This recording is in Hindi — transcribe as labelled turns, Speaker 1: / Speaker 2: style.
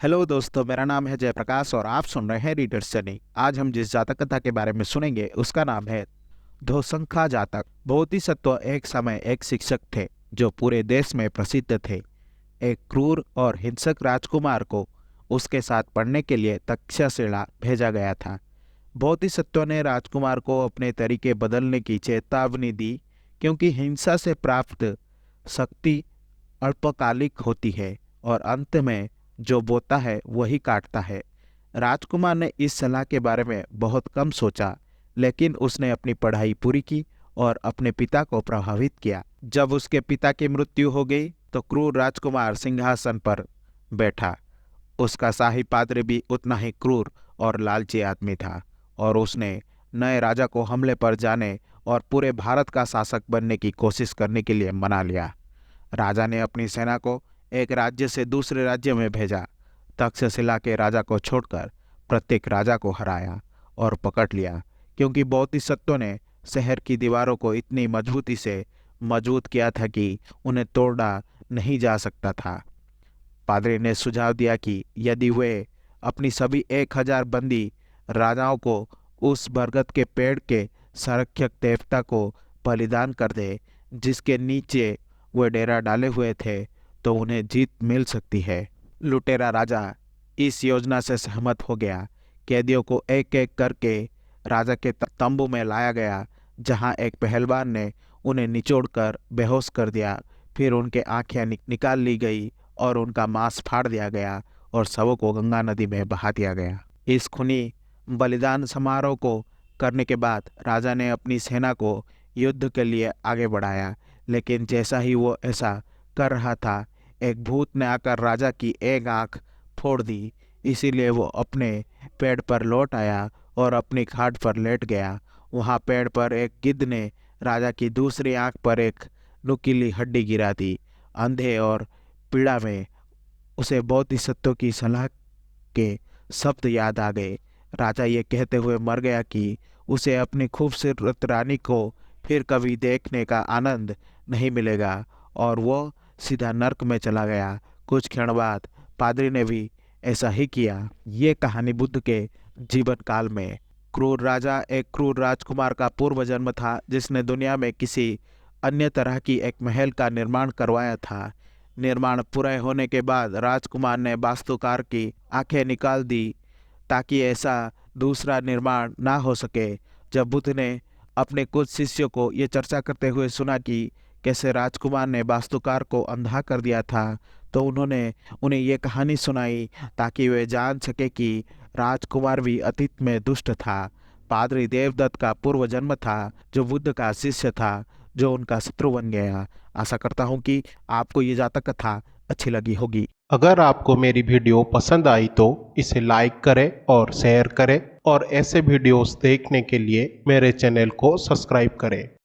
Speaker 1: हेलो दोस्तों, मेरा नाम है जयप्रकाश और आप सुन रहे हैं रीडर्स जर्नी। आज हम जिस जातक कथा के बारे में सुनेंगे उसका नाम है धोसंखा जातक। बोधिसत्व एक समय एक शिक्षक थे जो पूरे देश में प्रसिद्ध थे। एक क्रूर और हिंसक राजकुमार को उसके साथ पढ़ने के लिए तक्षशिला भेजा गया था। बोधिसत्व ने राजकुमार को अपने तरीके बदलने की चेतावनी दी, क्योंकि हिंसा से प्राप्त शक्ति अल्पकालिक होती है और अंत में जो बोता है वही काटता है। राजकुमार ने इस सलाह के बारे में बहुत कम सोचा, लेकिन उसने अपनी पढ़ाई पूरी की और अपने पिता को प्रभावित किया। जब उसके पिता की मृत्यु हो गई तो क्रूर राजकुमार सिंहासन पर बैठा। उसका शाही पाद्री भी उतना ही क्रूर और लालची आदमी था और उसने नए राजा को हमले पर जाने और पूरे भारत का शासक बनने की कोशिश करने के लिए मना लिया। राजा ने अपनी सेना को एक राज्य से दूसरे राज्य में भेजा। तक्षशिला के राजा को छोड़कर प्रत्येक राजा को हराया और पकड़ लिया, क्योंकि बोधिसत्व ने शहर की दीवारों को इतनी मजबूती से मजबूत किया था कि उन्हें तोड़ा नहीं जा सकता था। पादरी ने सुझाव दिया कि यदि वे अपनी सभी 1000 बंदी राजाओं को उस बरगद के पेड़ के संरक्षक देवता को बलिदान कर दे जिसके नीचे वे डेरा डाले हुए थे, तो उन्हें जीत मिल सकती है। लुटेरा राजा इस योजना से सहमत हो गया। कैदियों को एक एक करके राजा के तंबू में लाया गया, जहां एक पहलवान ने उन्हें निचोड़कर बेहोश कर दिया। फिर उनके आंखें निकाल ली गई और उनका मांस फाड़ दिया गया और शवों को गंगा नदी में बहा दिया गया। इस खूनी बलिदान समारोह को करने के बाद राजा ने अपनी सेना को युद्ध के लिए आगे बढ़ाया, लेकिन जैसा ही वो ऐसा कर रहा था, एक भूत ने आकर राजा की एक आंख फोड़ दी। इसीलिए वो अपने पेड़ पर लौट आया और अपनी खाट पर लेट गया। वहाँ पेड़ पर एक गिद्ध ने राजा की दूसरी आंख पर एक नुकीली हड्डी गिरा दी। अंधे और पीड़ा में उसे बोधिसत्व की सलाह के शब्द याद आ गए। राजा ये कहते हुए मर गया कि उसे अपनी खूबसूरत रानी को फिर कभी देखने का आनंद नहीं मिलेगा, और वो सीधा नर्क में चला गया। कुछ क्षण बाद पादरी ने भी ऐसा ही किया। ये कहानी बुद्ध के जीवन काल में क्रूर राजा एक क्रूर राजकुमार का पूर्व जन्म था, जिसने दुनिया में किसी अन्य तरह की एक महल का निर्माण करवाया था। निर्माण पूरा होने के बाद राजकुमार ने वास्तुकार की आंखें निकाल दी ताकि ऐसा दूसरा निर्माण ना हो सके। जब बुद्ध ने अपने कुछ शिष्यों को ये चर्चा करते हुए सुना कि कैसे राजकुमार ने वास्तुकार को अंधा कर दिया था, तो उन्होंने उन्हें ये कहानी सुनाई ताकि वे जान सके कि राजकुमार भी अतीत में दुष्ट था। पादरी देवदत्त का पूर्व जन्म था, जो बुद्ध का शिष्य था, जो उनका शत्रु बन गया। आशा करता हूँ कि आपको ये जातक कथा अच्छी लगी होगी।
Speaker 2: अगर आपको मेरी वीडियो पसंद आई तो इसे लाइक करें और शेयर करें, और ऐसे वीडियोस देखने के लिए मेरे चैनल को सब्सक्राइब करें।